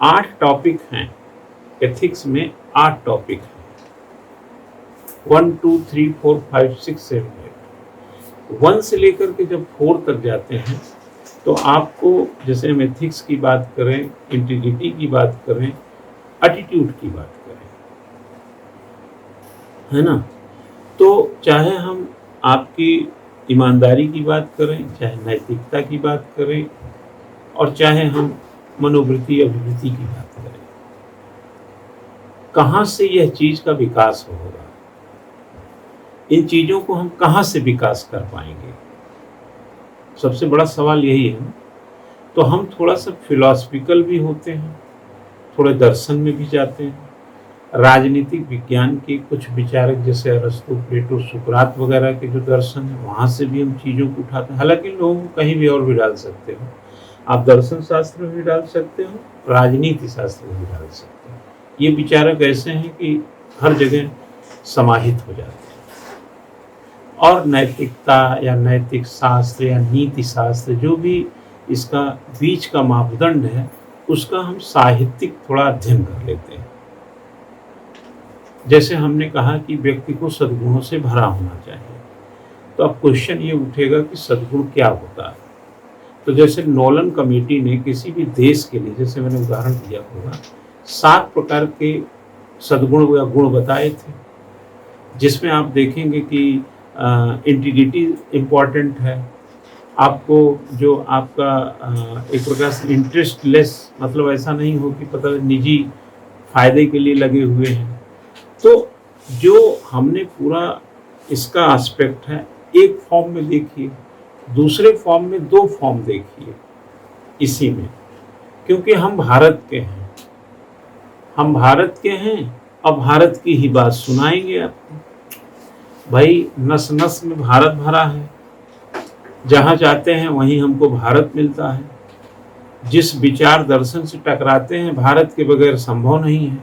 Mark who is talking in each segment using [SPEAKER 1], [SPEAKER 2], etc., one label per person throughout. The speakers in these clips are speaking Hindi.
[SPEAKER 1] 8 टॉपिक हैं एथिक्स में, 8 टॉपिक हैं, 1 2 3 4 5 6 7 8। 1 से लेकर के जब 4 तक जाते हैं तो आपको, जैसे हम एथिक्स की बात करें, इंटीग्रिटी की बात करें, एटीट्यूड की बात करें, है ना, तो चाहे हम आपकी ईमानदारी की बात करें, चाहे नैतिकता की बात करें, और चाहे हम मनोवृत्ति अभिवृत्ति की बात करें, कहाँ से यह चीज़ का विकास होगा, इन चीज़ों को हम कहाँ से विकास कर पाएंगे, सबसे बड़ा सवाल यही है ना। तो हम थोड़ा सा फिलॉसफिकल भी होते हैं, थोड़े दर्शन में भी जाते हैं, राजनीतिक विज्ञान के कुछ विचारक जैसे अरस्तु, प्लेटो, सुकरात वगैरह के जो दर्शन है वहाँ से भी हम चीज़ों को उठाते हैं। हालांकि लोगों को कहीं भी और भी डाल सकते हो, आप दर्शन शास्त्र में भी डाल सकते हो, राजनीति शास्त्र में भी डाल सकते हो। ये विचारक ऐसे हैं कि हर जगह समाहित हो जाते हैं। और नैतिकता या नैतिक शास्त्र या नीति शास्त्र, जो भी इसका बीच का मापदंड है, उसका हम साहित्यिक थोड़ा अध्ययन कर लेते हैं। जैसे हमने कहा कि व्यक्ति को सद्गुणों से भरा होना चाहिए, तो अब क्वेश्चन ये उठेगा कि सद्गुण क्या होता है। तो जैसे नोलन कमेटी ने किसी भी देश के लिए, जैसे मैंने उदाहरण दिया होगा, 7 प्रकार के सद्गुण या गुण बताए थे, जिसमें आप देखेंगे कि इंटीग्रिटी इम्पॉर्टेंट है, आपको जो आपका एक प्रकार से इंटरेस्टलेस, मतलब ऐसा नहीं हो कि पता निजी फायदे के लिए लगे हुए हैं। तो जो हमने पूरा इसका एस्पेक्ट है, एक फॉर्म में देखिए, दूसरे फॉर्म में 2 फॉर्म देखिए इसी में, क्योंकि हम भारत के हैं, हम भारत के हैं। अब भारत की ही बात सुनाएंगे आपको। भाई नस नस में भारत भरा है, जहाँ जाते हैं वहीं हमको भारत मिलता है। जिस विचार दर्शन से टकराते हैं, भारत के बगैर संभव नहीं है।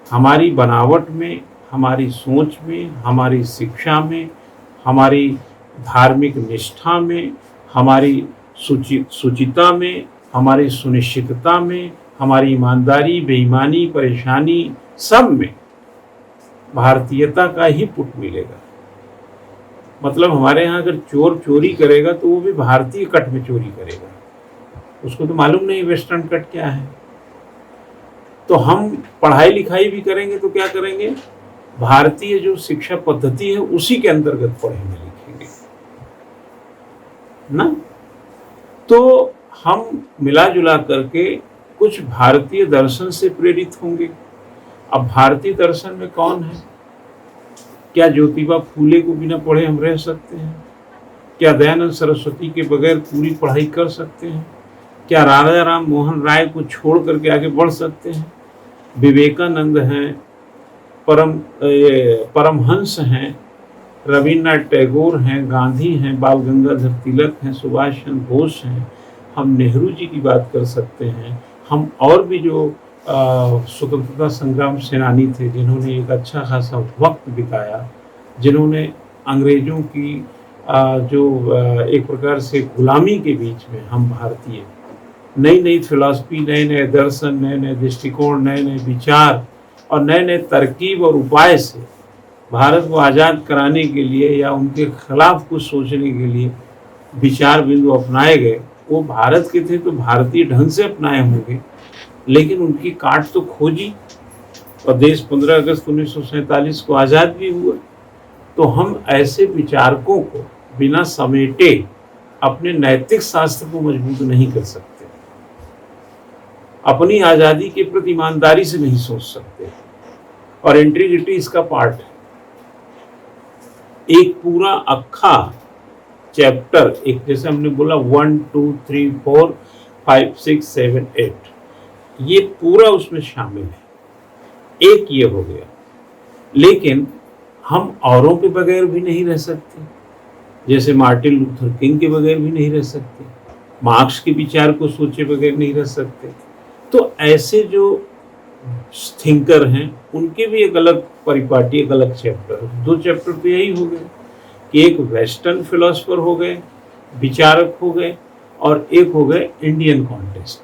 [SPEAKER 1] हमारी बनावट में, हमारी सोच में, हमारी शिक्षा में, हमारी धार्मिक निष्ठा में, हमारी शुचिता में, हमारी सुनिश्चितता में, हमारी ईमानदारी, बेईमानी, परेशानी, सब में भारतीयता का ही पुट मिलेगा। मतलब हमारे यहाँ अगर चोर चोरी करेगा तो वो भी भारतीय कट में चोरी करेगा, उसको तो मालूम नहीं वेस्टर्न कट क्या है। तो हम पढ़ाई लिखाई भी करेंगे तो क्या करेंगे, भारतीय जो शिक्षा पद्धति है उसी के अंतर्गत पढ़ेंगे लिखेंगे ना। तो हम मिला जुला करके कुछ भारतीय दर्शन से प्रेरित होंगे। अब भारतीय दर्शन में कौन है? क्या ज्योतिबा फूले को बिना पढ़े हम रह सकते हैं? क्या दयानंद सरस्वती के बगैर पूरी पढ़ाई कर सकते हैं? क्या राजा राम मोहन राय को छोड़ करके आगे बढ़ सकते हैं? विवेकानंद हैं, परमहंस हैं, रविन्द्रनाथ टैगोर हैं, गांधी हैं, बाल गंगाधर तिलक हैं, सुभाष चंद्र बोस हैं, हम नेहरू जी की बात कर सकते हैं। हम और भी जो स्वतंत्रता संग्राम सेनानी थे, जिन्होंने एक अच्छा खासा वक्त बिताया, जिन्होंने अंग्रेज़ों की एक प्रकार से गुलामी के बीच में हम भारतीय नई नई फिलॉसफी, नए नए दर्शन, नए नए दृष्टिकोण, नए नए विचार और नए नए तरकीब और उपाय से भारत को आज़ाद कराने के लिए या उनके खिलाफ कुछ सोचने के लिए विचार बिंदु अपनाए गए। वो भारत के थे तो भारतीय ढंग से अपनाए होंगे, लेकिन उनकी काट तो खोजी और देश 15 अगस्त 1947 को आज़ाद भी हुआ। तो हम ऐसे विचारकों को बिना समेटे अपने नैतिक शास्त्र को मजबूत नहीं कर सकते, अपनी आज़ादी के प्रति ईमानदारी से नहीं सोच सकते, और इंटीग्रिटी इसका पार्ट है। एक पूरा अक्खा चैप्टर, एक जैसे हमने बोला 1 2 3 4 5 6 7 8, ये पूरा उसमें शामिल है। एक ये हो गया, लेकिन हम औरों के बगैर भी नहीं रह सकते, जैसे मार्टिन लूथर किंग के बगैर भी नहीं रह सकते, मार्क्स के विचार को सोचे बगैर नहीं रह सकते। तो ऐसे जो थिंकर हैं उनके भी एक अलग परिपाटी, एक अलग चैप्टर। 2 चैप्टर तो यही हो गए कि एक वेस्टर्न फिलोसफर हो गए, विचारक हो गए, और एक हो गए इंडियन कॉन्टेक्स्ट।